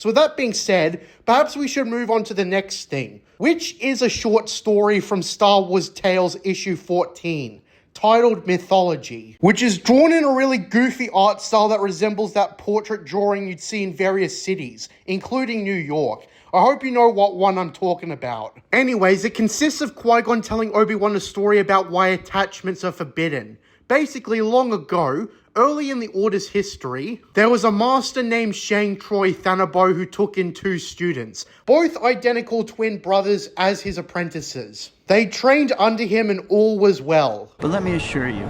So with that being said, perhaps we should move on to the next thing, which is a short story from Star Wars Tales issue 14, titled Mythology, which is drawn in a really goofy art style that resembles that portrait drawing you'd see in various cities, including New York. I hope you know what one I'm talking about. Anyways, it consists of Qui-Gon telling Obi-Wan a story about why attachments are forbidden. Basically, long ago, early in the Order's history, there was a master named Shang Troy Thanabo who took in 2 students, both identical twin brothers as his apprentices. They trained under him and all was well. But let me assure you,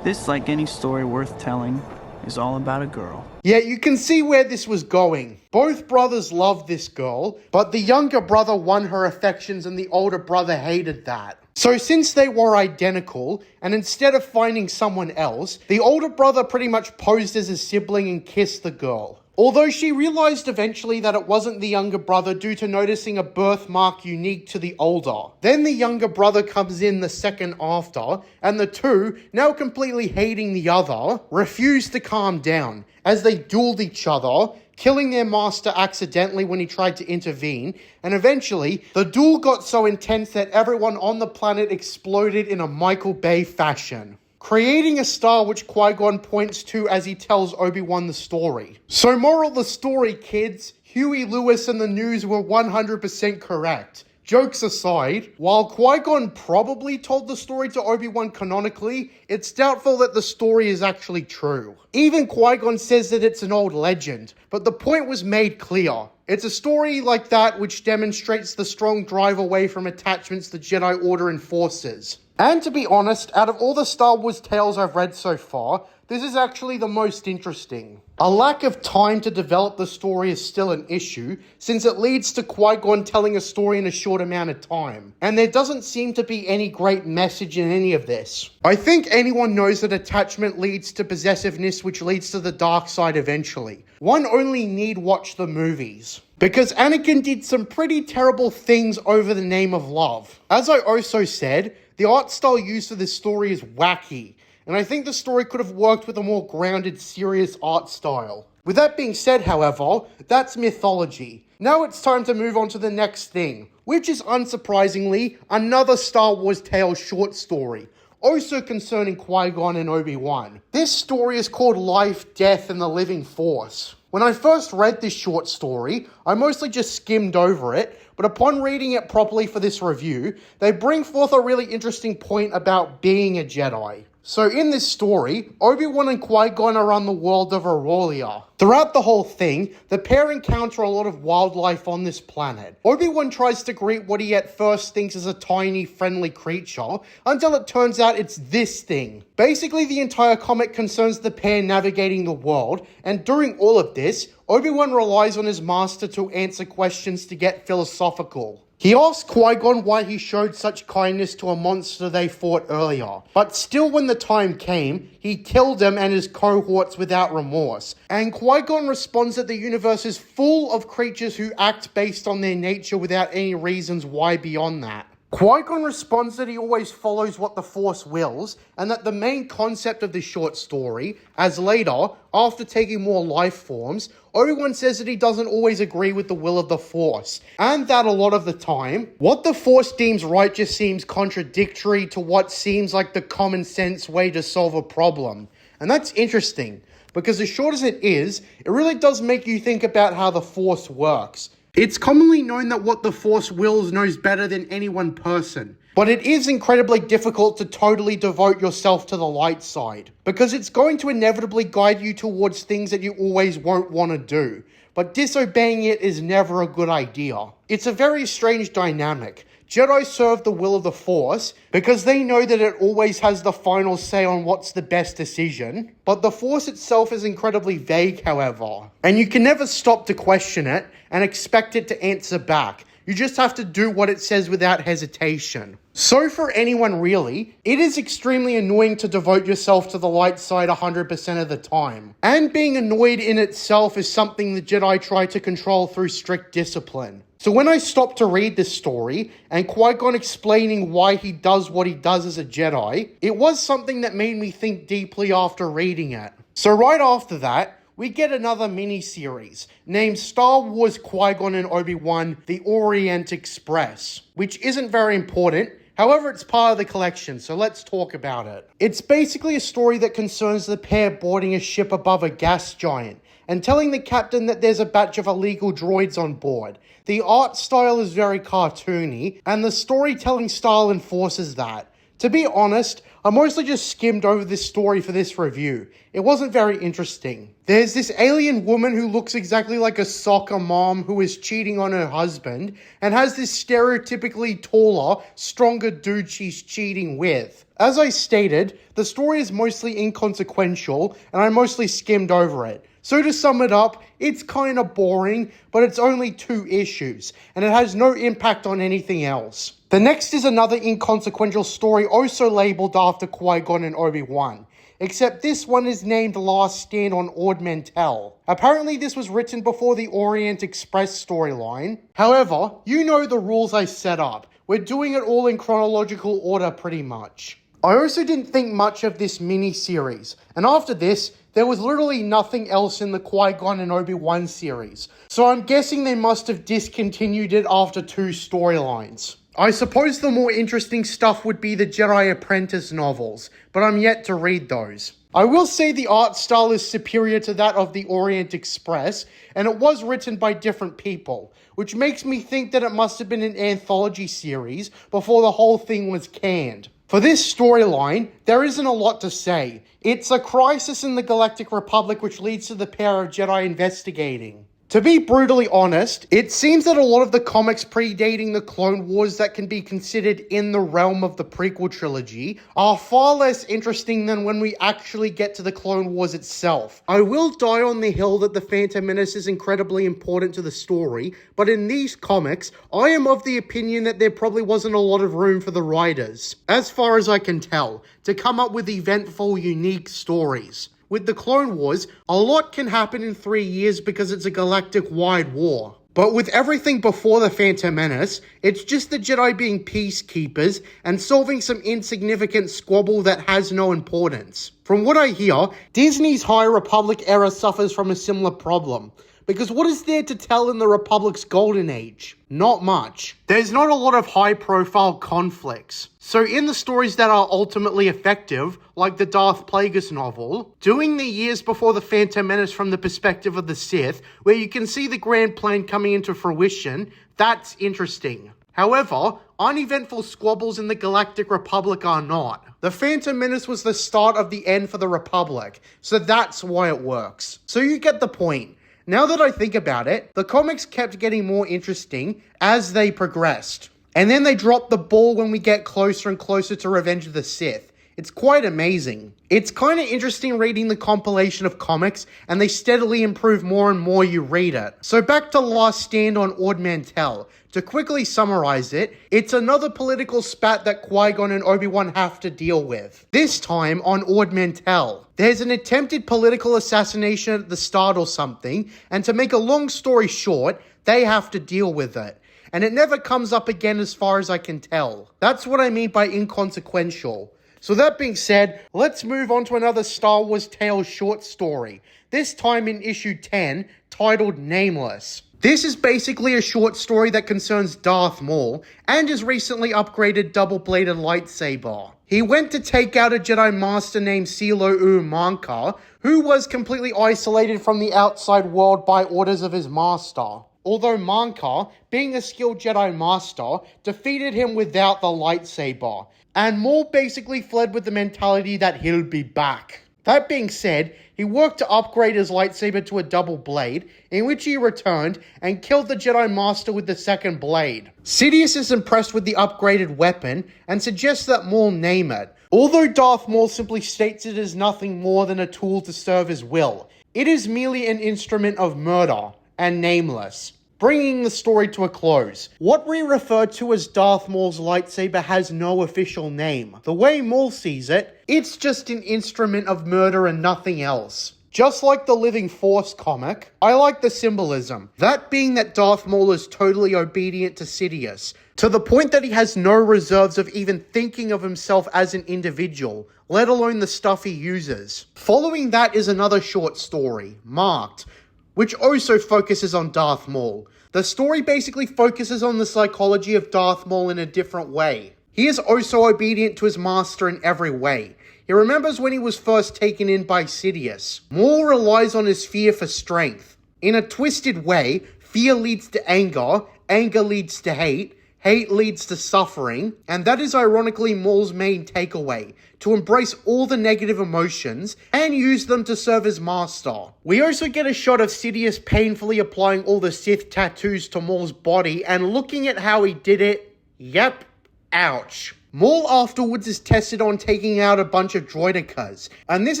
this, like any story worth telling, is all about a girl. Yeah, you can see where this was going. Both brothers loved this girl, but the younger brother won her affections and the older brother hated that. So since they were identical, and instead of finding someone else, the older brother pretty much posed as a sibling and kissed the girl. Although she realized eventually that it wasn't the younger brother due to noticing a birthmark unique to the older. Then the younger brother comes in the second after, and the two, now completely hating the other, refuse to calm down, as they dueled each other, killing their master accidentally when he tried to intervene, and eventually, the duel got so intense that everyone on the planet exploded in a Michael Bay fashion, creating a star which Qui-Gon points to as he tells Obi-Wan the story. So moral of the story, kids, Huey Lewis and the news were 100% correct. Jokes aside, while Qui-Gon probably told the story to Obi-Wan canonically, it's doubtful that the story is actually true. Even Qui-Gon says that it's an old legend, but the point was made clear. It's a story like that which demonstrates the strong drive away from attachments the Jedi Order enforces. And to be honest, out of all the Star Wars tales I've read so far, this is actually the most interesting. A lack of time to develop the story is still an issue, since it leads to Qui-Gon telling a story in a short amount of time, and there doesn't seem to be any great message in any of this. I think anyone knows that attachment leads to possessiveness, which leads to the dark side eventually. One only need watch the movies, because Anakin did some pretty terrible things over the name of love. As I also said, the art style used for this story is wacky, and I think the story could have worked with a more grounded, serious art style. With that being said, however, that's mythology. Now it's time to move on to the next thing, which is unsurprisingly another Star Wars Tales short story, also concerning Qui-Gon and Obi-Wan. This story is called Life, Death, and the Living Force. When I first read this short story, I mostly just skimmed over it, but upon reading it properly for this review, they bring forth a really interesting point about being a Jedi. So in this story, Obi-Wan and Qui-Gon are on the world of Aurelia. Throughout the whole thing, the pair encounter a lot of wildlife on this planet. Obi-Wan tries to greet what he at first thinks is a tiny, friendly creature, until it turns out it's this thing. Basically, the entire comic concerns the pair navigating the world, and during all of this, Obi-Wan relies on his master to answer questions to get philosophical. He asked Qui-Gon why he showed such kindness to a monster they fought earlier, but still when the time came, he killed him and his cohorts without remorse. And Qui-Gon responds that the universe is full of creatures who act based on their nature without any reasons why beyond that. Qui-Gon responds that he always follows what the Force wills, and that the main concept of this short story, as later, after taking more life forms, Obi-Wan says that he doesn't always agree with the will of the Force, and that a lot of the time, what the Force deems right just seems contradictory to what seems like the common sense way to solve a problem. And that's interesting, because as short as it is, it really does make you think about how the Force works. It's commonly known that what the Force wills knows better than any one person, but it is incredibly difficult to totally devote yourself to the light side, because it's going to inevitably guide you towards things that you always won't want to do, but disobeying it is never a good idea. It's a very strange dynamic. Jedi serve the will of the Force because they know that it always has the final say on what's the best decision, but the Force itself is incredibly vague, however, and you can never stop to question it and expect it to answer back. You just have to do what it says without hesitation. So for anyone really, it is extremely annoying to devote yourself to the light side 100% of the time. And being annoyed in itself is something the Jedi try to control through strict discipline. So when I stopped to read this story, and Qui-Gon explaining why he does what he does as a Jedi, it was something that made me think deeply after reading it. So right after that, we get another mini-series named Star Wars Qui-Gon and Obi-Wan The Orient Express, which isn't very important. However, it's part of the collection, so let's talk about it. It's basically a story that concerns the pair boarding a ship above a gas giant and telling the captain that there's a batch of illegal droids on board. The art style is very cartoony, and the storytelling style enforces that. To be honest, I mostly just skimmed over this story for this review. It wasn't very interesting. There's this alien woman who looks exactly like a soccer mom who is cheating on her husband and has this stereotypically taller, stronger dude she's cheating with. As I stated, the story is mostly inconsequential and I mostly skimmed over it. So to sum it up, it's kind of boring, but it's only 2 issues, and it has no impact on anything else. The next is another inconsequential story also labeled after Qui-Gon and Obi-Wan, except this one is named Last Stand on Ord Mantell. Apparently this was written before the Orient Express storyline. However, you know the rules I set up. We're doing it all in chronological order pretty much. I also didn't think much of this mini-series, and after this, there was literally nothing else in the Qui-Gon and Obi-Wan series, so I'm guessing they must have discontinued it after 2 storylines. I suppose the more interesting stuff would be the Jedi Apprentice novels, but I'm yet to read those. I will say the art style is superior to that of the Orient Express, and it was written by different people, which makes me think that it must have been an anthology series before the whole thing was canned. For this storyline, there isn't a lot to say. It's a crisis in the Galactic Republic which leads to the pair of Jedi investigating. To be brutally honest, it seems that a lot of the comics predating the Clone Wars that can be considered in the realm of the prequel trilogy are far less interesting than when we actually get to the Clone Wars itself. I will die on the hill that the Phantom Menace is incredibly important to the story, but in these comics, I am of the opinion that there probably wasn't a lot of room for the writers, as far as I can tell, to come up with eventful, unique stories. With the Clone Wars, a lot can happen in 3 years because it's a galactic-wide war. But with everything before the Phantom Menace, it's just the Jedi being peacekeepers and solving some insignificant squabble that has no importance. From what I hear, Disney's High Republic era suffers from a similar problem. Because what is there to tell in the Republic's golden age? Not much. There's not a lot of high-profile conflicts. So in the stories that are ultimately effective, like the Darth Plagueis novel, doing the years before the Phantom Menace from the perspective of the Sith, where you can see the grand plan coming into fruition, that's interesting. However, uneventful squabbles in the Galactic Republic are not. The Phantom Menace was the start of the end for the Republic, so that's why it works. So you get the point. Now that I think about it, the comics kept getting more interesting as they progressed. And then they dropped the ball when we get closer and closer to Revenge of the Sith. It's quite amazing. It's kind of interesting reading the compilation of comics, and they steadily improve more and more you read it. So back to Last Stand on Ord Mantell. To quickly summarize it, it's another political spat that Qui-Gon and Obi-Wan have to deal with. This time on Ord Mantell. There's an attempted political assassination at the start or something, and to make a long story short, they have to deal with it. And it never comes up again as far as I can tell. That's what I mean by inconsequential. So that being said, let's move on to another Star Wars Tales short story. This time in issue 10, titled Nameless. This is basically a short story that concerns Darth Maul and his recently upgraded double-bladed lightsaber. He went to take out a Jedi Master named Silo Manka, who was completely isolated from the outside world by orders of his master. Although Manka, being a skilled Jedi Master, defeated him without the lightsaber, and Maul basically fled with the mentality that he'll be back. That being said, he worked to upgrade his lightsaber to a double blade, in which he returned and killed the Jedi Master with the second blade. Sidious is impressed with the upgraded weapon and suggests that Maul name it. Although Darth Maul simply states it is nothing more than a tool to serve his will, it is merely an instrument of murder, and nameless. Bringing the story to a close. What we refer to as Darth Maul's lightsaber has no official name. The way Maul sees it, it's just an instrument of murder and nothing else. Just like the Living Force comic, I like the symbolism. That being that Darth Maul is totally obedient to Sidious, to the point that he has no reserves of even thinking of himself as an individual, let alone the stuff he uses. Following that is another short story, Marked, which also focuses on Darth Maul. The story basically focuses on the psychology of Darth Maul in a different way. He is also obedient to his master in every way. He remembers when he was first taken in by Sidious. Maul relies on his fear for strength. In a twisted way, fear leads to anger, anger leads to hate, hate leads to suffering, and that is ironically Maul's main takeaway, to embrace all the negative emotions and use them to serve his master. We also get a shot of Sidious painfully applying all the Sith tattoos to Maul's body and looking at how he did it. Yep, ouch. Maul afterwards is tested on taking out a bunch of droidicas, and this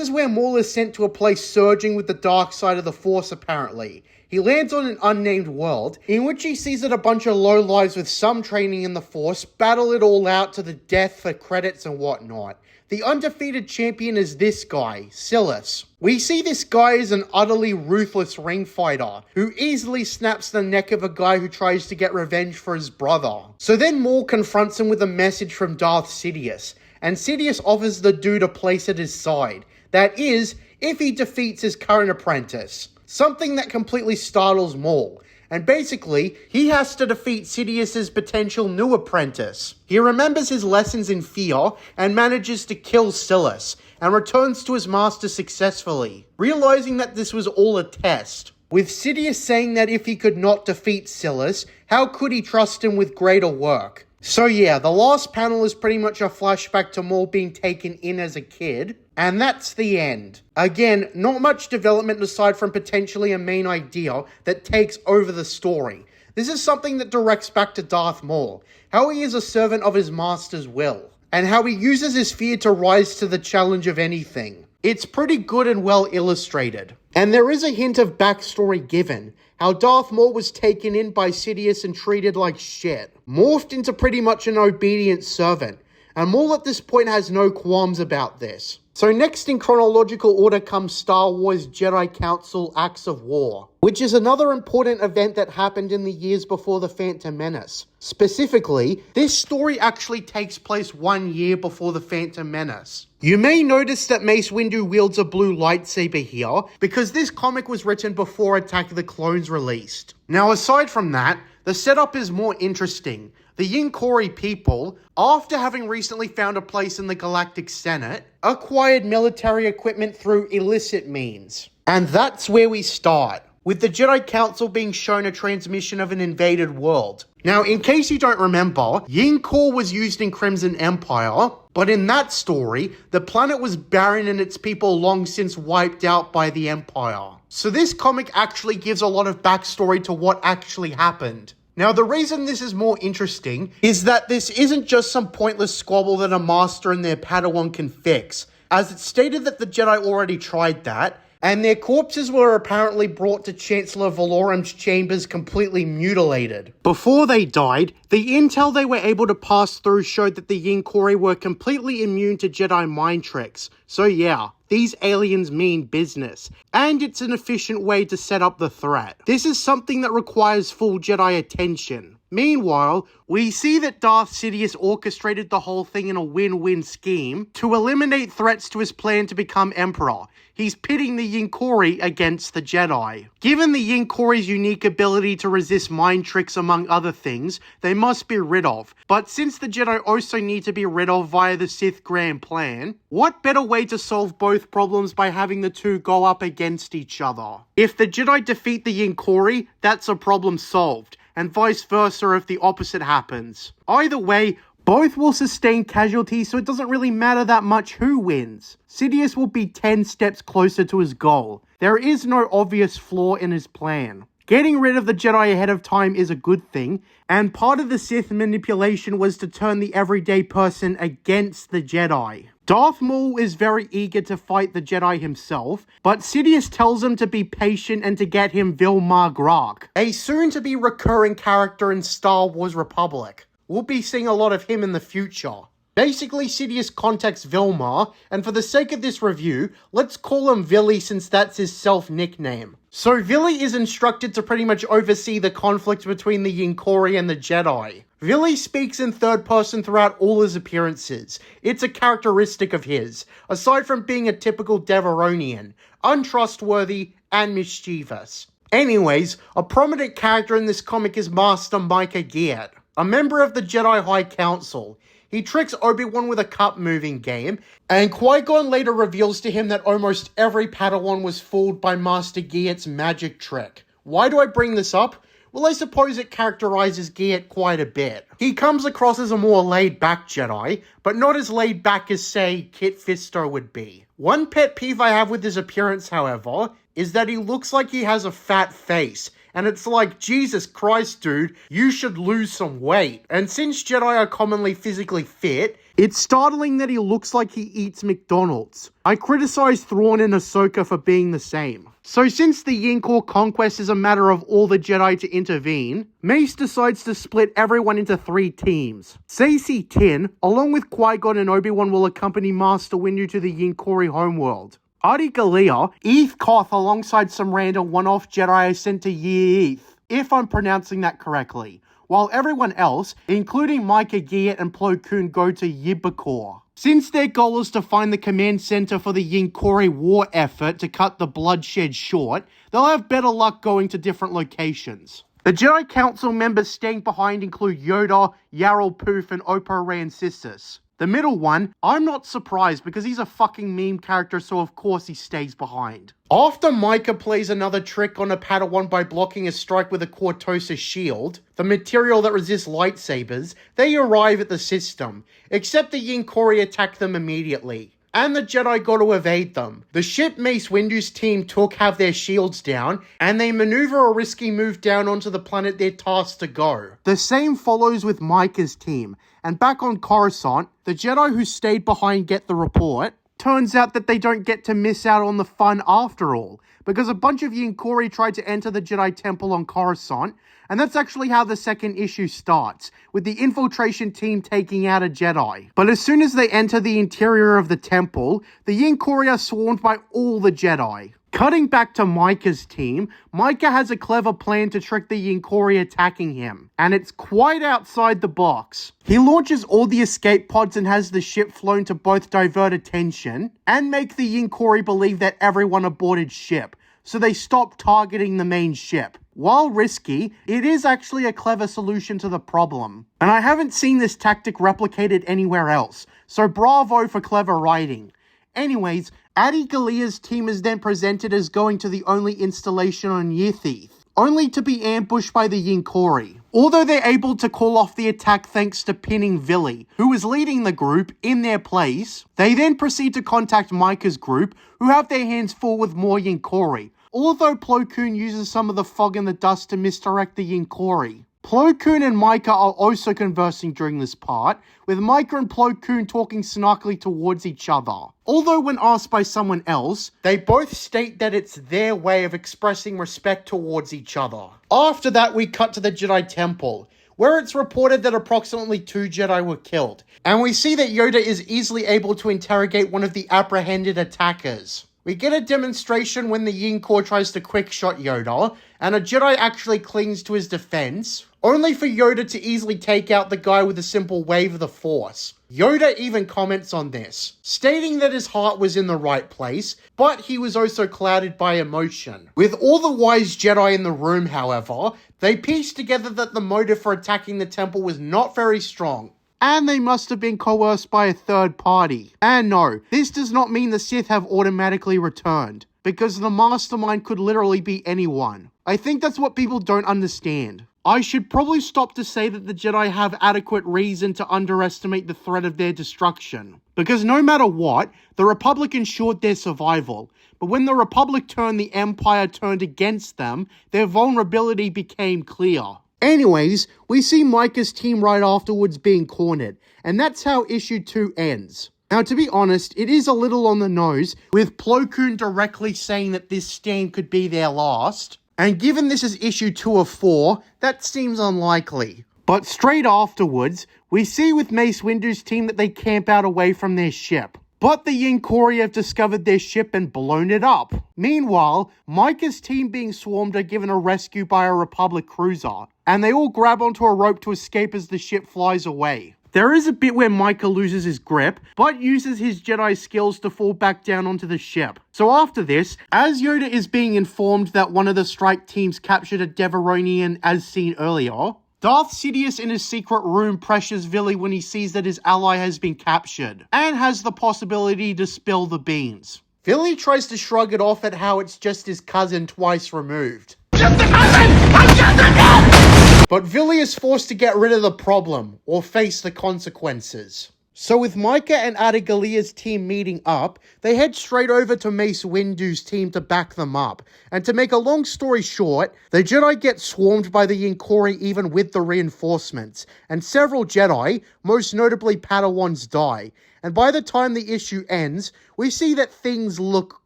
is where Maul is sent to a place surging with the dark side of the Force apparently. He lands on an unnamed world, in which he sees that a bunch of lowlives with some training in the Force battle it all out to the death for credits and whatnot. The undefeated champion is this guy, Silas. We see this guy as an utterly ruthless ring fighter, who easily snaps the neck of a guy who tries to get revenge for his brother. So then Maul confronts him with a message from Darth Sidious, and Sidious offers the dude a place at his side. That is, if he defeats his current apprentice. Something that completely startles Maul. And basically, he has to defeat Sidious's potential new apprentice. He remembers his lessons in fear and manages to kill Silas, and returns to his master successfully, realizing that this was all a test. With Sidious saying that if he could not defeat Silas, how could he trust him with greater work? So yeah, the last panel is pretty much a flashback to Maul being taken in as a kid, and that's the end. Again, not much development aside from potentially a main idea that takes over the story. This is something that directs back to Darth Maul, how he is a servant of his master's will, and how he uses his fear to rise to the challenge of anything. It's pretty good and well illustrated. And there is a hint of backstory given, how Darth Maul was taken in by Sidious and treated like shit, morphed into pretty much an obedient servant, and Maul at this point has no qualms about this. So next in chronological order comes Star Wars Jedi Council Acts of War, which is another important event that happened in the years before The Phantom Menace. Specifically, this story actually takes place 1 year before The Phantom Menace. You may notice that Mace Windu wields a blue lightsaber here, because this comic was written before Attack of the Clones released. Now aside from that, the setup is more interesting. The Yinkori people, after having recently found a place in the Galactic Senate, acquired military equipment through illicit means. And that's where we start, with the Jedi Council being shown a transmission of an invaded world. Now, in case you don't remember, Yinkor was used in Crimson Empire, but in that story, the planet was barren and its people long since wiped out by the Empire. So this comic actually gives a lot of backstory to what actually happened. Now, the reason this is more interesting is that this isn't just some pointless squabble that a master and their Padawan can fix, as it's stated that the Jedi already tried that, and their corpses were apparently brought to Chancellor Valorum's chambers completely mutilated. Before they died, the intel they were able to pass through showed that the Yinkori were completely immune to Jedi mind tricks. So yeah, these aliens mean business, and it's an efficient way to set up the threat. This is something that requires full Jedi attention. Meanwhile, we see that Darth Sidious orchestrated the whole thing in a win-win scheme to eliminate threats to his plan to become Emperor. He's pitting the Yinkori against the Jedi. Given the Yinkori's unique ability to resist mind tricks among other things, they must be rid of. But since the Jedi also need to be rid of via the Sith Grand Plan, what better way to solve both problems by having the two go up against each other? If the Jedi defeat the Yinkori, that's a problem solved, and vice versa if the opposite happens. Either way, both will sustain casualties, so it doesn't really matter that much who wins. Sidious will be 10 steps closer to his goal. There is no obvious flaw in his plan. Getting rid of the Jedi ahead of time is a good thing, and part of the Sith manipulation was to turn the everyday person against the Jedi. Darth Maul is very eager to fight the Jedi himself, but Sidious tells him to be patient and to get him Vilmar Grak, a soon-to-be recurring character in Star Wars Republic. We'll be seeing a lot of him in the future. Basically, Sidious contacts Vilmar, and for the sake of this review, let's call him Villy since that's his self-nickname. So Villy is instructed to pretty much oversee the conflict between the Yinkori and the Jedi. Villy speaks in third person throughout all his appearances. It's a characteristic of his, aside from being a typical Deveronian, untrustworthy and mischievous. Anyways, a prominent character in this comic is Master Micah Geert, a member of the Jedi High Council. He tricks Obi-Wan with a cup-moving game, and Qui-Gon later reveals to him that almost every Padawan was fooled by Master Geert's magic trick. Why do I bring this up? Well, I suppose it characterizes Geert quite a bit. He comes across as a more laid-back Jedi, but not as laid-back as, say, Kit Fisto would be. One pet peeve I have with his appearance, however, is that he looks like he has a fat face. And it's like, Jesus Christ, dude, you should lose some weight. And since Jedi are commonly physically fit, it's startling that he looks like he eats McDonald's. I criticize Thrawn and Ahsoka for being the same. So since the Yinkor conquest is a matter of all the Jedi to intervene, Mace decides to split everyone into 3 teams. Saesee Tin, along with Qui-Gon and Obi-Wan, will accompany Master Windu to the Yinkori homeworld. Adi Gallia, Eeth Koth alongside some random one-off Jedi is sent to Yeeth, if I'm pronouncing that correctly, while everyone else, including Micah Geert and Plo Koon, go to Yibakor. Since their goal is to find the command center for the Yinkori war effort to cut the bloodshed short, they'll have better luck going to different locations. The Jedi Council members staying behind include Yoda, Yarl Poof, and Oppo Rancisis. The middle one, I'm not surprised because he's a fucking meme character, so of course he stays behind. After Micah plays another trick on a Padawan by blocking a strike with a Cortosis shield, the material that resists lightsabers, they arrive at the system, except the Yinkori attack them immediately. And the Jedi got to evade them. The ship Mace Windu's team took have their shields down, and they maneuver a risky move down onto the planet they're tasked to go. The same follows with Micah's team, and back on Coruscant, the Jedi who stayed behind get the report. Turns out that they don't get to miss out on the fun after all, because a bunch of Yinkori tried to enter the Jedi Temple on Coruscant, and that's actually how the second issue starts, with the infiltration team taking out a Jedi. But as soon as they enter the interior of the temple, the Yinkori are swarmed by all the Jedi. Cutting back to Micah's team, Micah has a clever plan to trick the Yinkori attacking him, and it's quite outside the box. He launches all the escape pods and has the ship flown to both divert attention and make the Yinkori believe that everyone aboarded ship, so they stop targeting the main ship. While risky, it is actually a clever solution to the problem. And I haven't seen this tactic replicated anywhere else, so bravo for clever writing. Anyways, Adi Gallia's team is then presented as going to the only installation on Yeethith, only to be ambushed by the Yinkori. Although they're able to call off the attack thanks to pinning Villy, who is leading the group, in their place, they then proceed to contact Micah's group, who have their hands full with more Yinkori, although Plo Koon uses some of the fog and the dust to misdirect the Yinkori. Plo Koon and Micah are also conversing during this part, with Micah and Plo Koon talking snarkily towards each other. Although when asked by someone else, they both state that it's their way of expressing respect towards each other. After that, we cut to the Jedi Temple, where it's reported that approximately 2 Jedi were killed, and we see that Yoda is easily able to interrogate one of the apprehended attackers. We get a demonstration when the Yinkor tries to quickshot Yoda, and a Jedi actually clings to his defense, only for Yoda to easily take out the guy with a simple wave of the Force. Yoda even comments on this, stating that his heart was in the right place, but he was also clouded by emotion. With all the wise Jedi in the room, however, they piece together that the motive for attacking the temple was not very strong, and they must have been coerced by a third party. And no, this does not mean the Sith have automatically returned, because the mastermind could literally be anyone. I think that's what people don't understand. I should probably stop to say that the Jedi have adequate reason to underestimate the threat of their destruction, because no matter what, the Republic ensured their survival, but when the Republic turned, the Empire turned against them, their vulnerability became clear. Anyways, we see Micah's team right afterwards being cornered, and that's how issue 2 ends. Now, to be honest, it is a little on the nose, with Plo Koon directly saying that this stand could be their last, and given this is issue 2 of 4, that seems unlikely. But straight afterwards, we see with Mace Windu's team that they camp out away from their ship. But the Yinkori have discovered their ship and blown it up. Meanwhile, Micah's team being swarmed are given a rescue by a Republic cruiser, and they all grab onto a rope to escape as the ship flies away. There is a bit where Micah loses his grip, but uses his Jedi skills to fall back down onto the ship. So after this, as Yoda is being informed that one of the strike teams captured a Devaronian as seen earlier, Darth Sidious in his secret room pressures Villy when he sees that his ally has been captured, and has the possibility to spill the beans. Villy tries to shrug it off at how it's just his cousin twice removed. Just a cousin! I'm just a kid! But Villy is forced to get rid of the problem, or face the consequences. So with Micah and Adegalia's team meeting up, they head straight over to Mace Windu's team to back them up. And to make a long story short, the Jedi get swarmed by the Yinkori even with the reinforcements, and several Jedi, most notably Padawans, die. And by the time the issue ends, we see that things look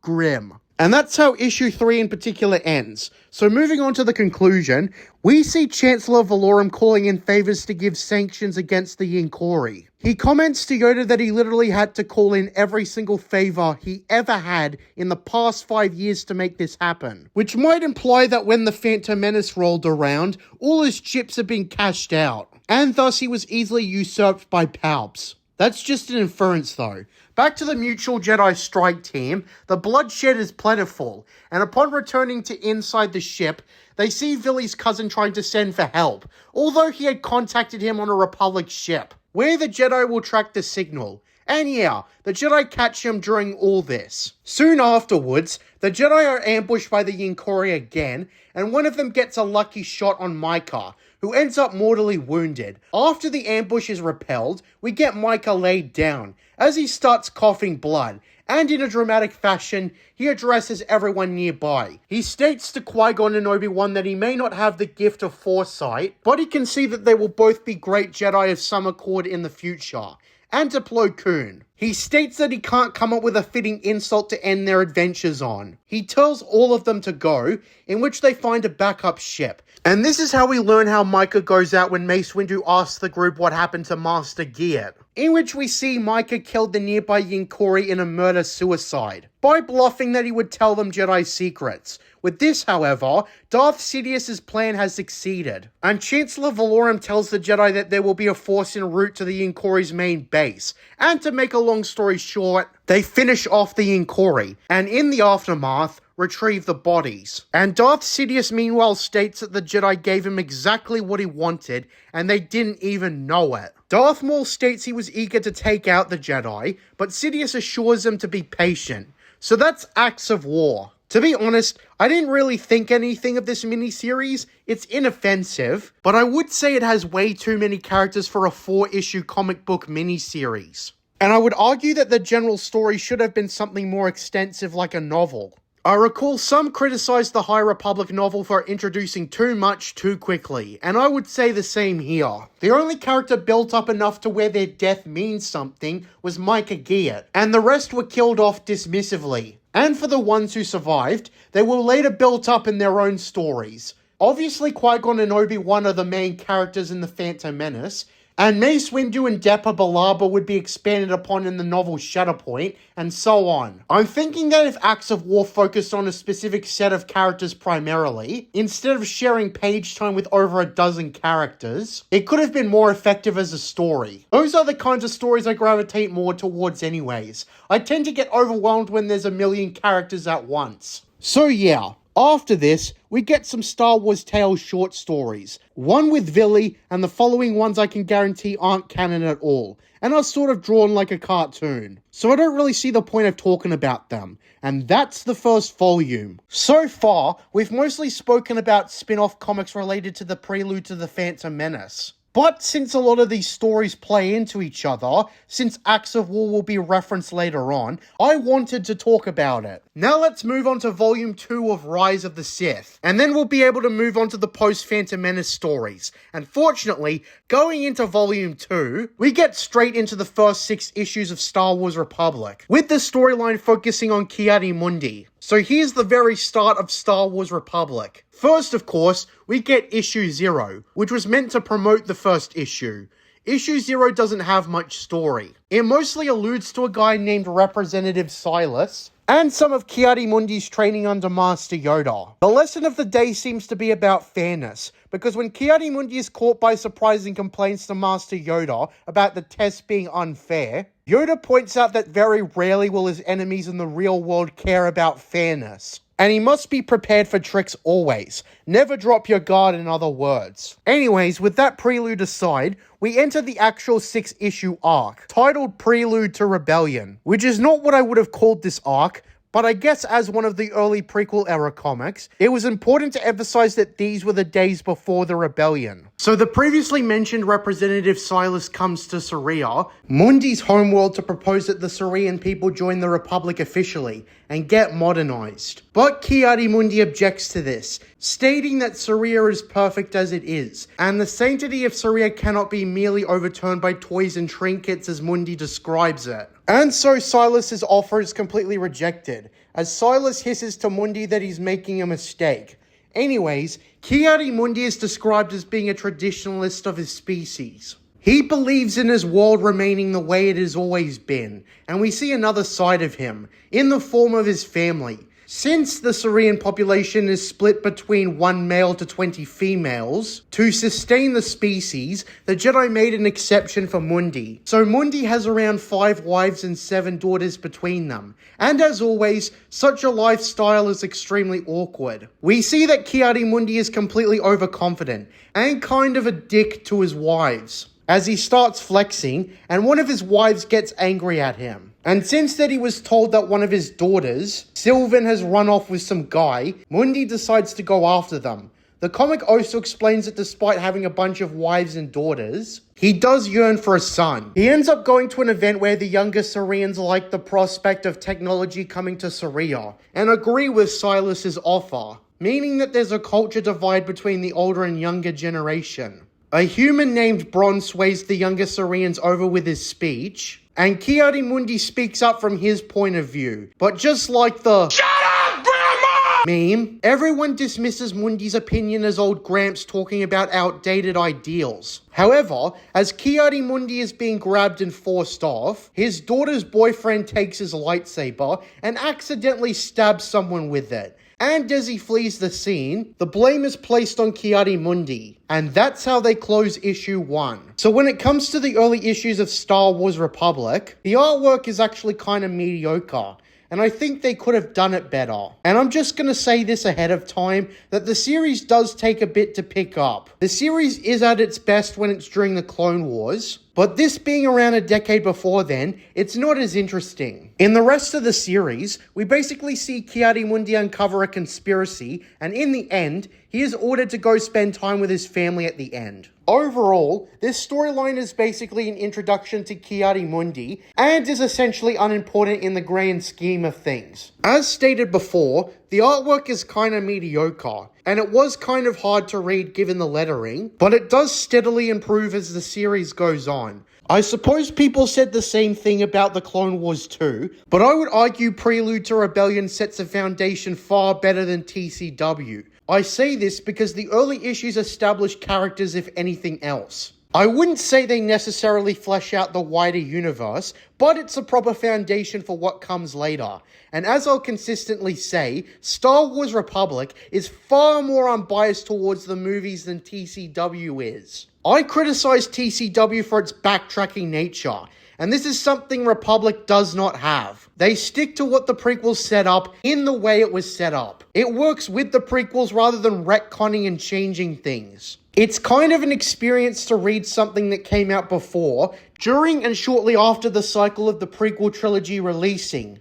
grim. And that's how issue 3 in particular ends. So moving on to the conclusion, we see Chancellor Valorum calling in favors to give sanctions against the Yinkori. He comments to Yoda that he literally had to call in every single favor he ever had in the past 5 years to make this happen. Which might imply that when the Phantom Menace rolled around, all his chips had been cashed out. And thus he was easily usurped by Palps. That's just an inference though. Back to the Mutual Jedi Strike team, the bloodshed is plentiful, and upon returning to inside the ship, they see Villy's cousin trying to send for help, although he had contacted him on a Republic ship, where the Jedi will track the signal. And yeah, the Jedi catch him during all this. Soon afterwards, the Jedi are ambushed by the Yinkori again, and one of them gets a lucky shot on Micah, who ends up mortally wounded. After the ambush is repelled, we get Micah laid down, as he starts coughing blood, and in a dramatic fashion, he addresses everyone nearby. He states to Qui-Gon and Obi-Wan that he may not have the gift of foresight, but he can see that they will both be great Jedi of some accord in the future. And to Plo Koon, he states that he can't come up with a fitting insult to end their adventures on. He tells all of them to go, in which they find a backup ship. And this is how we learn how Micah goes out when Mace Windu asks the group what happened to Master Geert, in which we see Micah killed the nearby Yinkori in a murder-suicide, by bluffing that he would tell them Jedi secrets. With this, however, Darth Sidious's plan has succeeded, and Chancellor Valorum tells the Jedi that there will be a force en route to the Yinkori's main base, and to make a long story short, they finish off the Yinkori, and in the aftermath, retrieve the bodies. And Darth Sidious meanwhile states that the Jedi gave him exactly what he wanted, and they didn't even know it. Darth Maul states he was eager to take out the Jedi, but Sidious assures him to be patient. So that's Acts of War. To be honest, I didn't really think anything of this miniseries. It's inoffensive, but I would say it has way too many characters for a 4-issue comic book miniseries. And I would argue that the general story should have been something more extensive like a novel. I recall some criticized the High Republic novel for introducing too much too quickly, and I would say the same here. The only character built up enough to where their death means something was Micah Geert, and the rest were killed off dismissively. And for the ones who survived, they were later built up in their own stories. Obviously, Qui-Gon and Obi-Wan are the main characters in The Phantom Menace, and Mace Windu and Depa Billaba would be expanded upon in the novel Shatterpoint, and so on. I'm thinking that if Acts of War focused on a specific set of characters primarily, instead of sharing page time with over a dozen characters, it could have been more effective as a story. Those are the kinds of stories I gravitate more towards anyways. I tend to get overwhelmed when there's a million characters at once. So yeah. After this, we get some Star Wars Tales short stories. One with Villy, and the following ones I can guarantee aren't canon at all, and are sort of drawn like a cartoon. So I don't really see the point of talking about them. And that's the first volume. So far, we've mostly spoken about spin-off comics related to the Prelude to the Phantom Menace. But since a lot of these stories play into each other, since Acts of War will be referenced later on, I wanted to talk about it. Now let's move on to Volume 2 of Rise of the Sith, and then we'll be able to move on to the post-Phantom Menace stories. And fortunately, going into Volume 2, we get straight into the first 6 issues of Star Wars Republic, with the storyline focusing on Ki-Adi Mundi. So here's the very start of Star Wars Republic. First, of course, we get Issue 0, which was meant to promote the first issue. Issue 0 doesn't have much story. It mostly alludes to a guy named Representative Silas, and some of Ki-Adi-Mundi's training under Master Yoda. The lesson of the day seems to be about fairness, because when Ki-Adi-Mundi is caught by surprising complaints to Master Yoda about the test being unfair, Yoda points out that very rarely will his enemies in the real world care about fairness. And he must be prepared for tricks always. Never drop your guard, in other words. Anyways, with that prelude aside, we enter the actual 6-issue arc, titled Prelude to Rebellion, which is not what I would have called this arc, but I guess as one of the early prequel-era comics, it was important to emphasize that these were the days before the rebellion. So the previously mentioned Representative Silas comes to Saria, Mundi's homeworld, to propose that the Sarian people join the Republic officially and get modernized. But Ki-Adi-Mundi objects to this, stating that Saria is perfect as it is, and the sanctity of Saria cannot be merely overturned by toys and trinkets as Mundi describes it. And so Silas's offer is completely rejected, as Silas hisses to Mundi that he's making a mistake. Anyways, Ki-Adi-Mundi is described as being a traditionalist of his species. He believes in his world remaining the way it has always been, and we see another side of him, in the form of his family. Since the Sarian population is split between 1 male to 20 females, to sustain the species, the Jedi made an exception for Mundi. So Mundi has around 5 wives and 7 daughters between them. And as always, such a lifestyle is extremely awkward. We see that Ki-Adi-Mundi is completely overconfident, and kind of a dick to his wives, as he starts flexing, and one of his wives gets angry at him. And since that he was told that one of his daughters, Sylvan, has run off with some guy, Mundi decides to go after them. The comic also explains that despite having a bunch of wives and daughters, he does yearn for a son. He ends up going to an event where the younger Sarians like the prospect of technology coming to Saria, and agree with Silas's offer, meaning that there's a culture divide between the older and younger generation. A human named Bron sways the younger Sarians over with his speech, and Ki-Adi-Mundi speaks up from his point of view. But just like the "Shut up, Grandma!" meme, everyone dismisses Mundi's opinion as old Gramps talking about outdated ideals. However, as Ki-Adi-Mundi is being grabbed and forced off, his daughter's boyfriend takes his lightsaber and accidentally stabs someone with it. And as he flees the scene, the blame is placed on Ki-Adi-Mundi. And that's how they close issue 1. So when it comes to the early issues of Star Wars Republic, the artwork is actually kind of mediocre. And I think they could have done it better. And I'm just going to say this ahead of time, that the series does take a bit to pick up. The series is at its best when it's during the Clone Wars, but this being around a decade before then, it's not as interesting. In the rest of the series, we basically see Ki-Adi-Mundi uncover a conspiracy, and in the end, he is ordered to go spend time with his family at the end. Overall, this storyline is basically an introduction to Ki-Adi-Mundi, and is essentially unimportant in the grand scheme of things. As stated before, the artwork is kinda mediocre, and it was kind of hard to read given the lettering, but it does steadily improve as the series goes on. I suppose people said the same thing about the Clone Wars too, but I would argue Prelude to Rebellion sets a foundation far better than TCW. I say this because the early issues establish characters if anything else. I wouldn't say they necessarily flesh out the wider universe, but it's a proper foundation for what comes later. And as I'll consistently say, Star Wars Republic is far more unbiased towards the movies than TCW is. I criticize TCW for its backtracking nature, and this is something Republic does not have. They stick to what the prequels set up in the way it was set up. It works with the prequels rather than retconning and changing things. It's kind of an experience to read something that came out before, during and shortly after the cycle of the prequel trilogy releasing.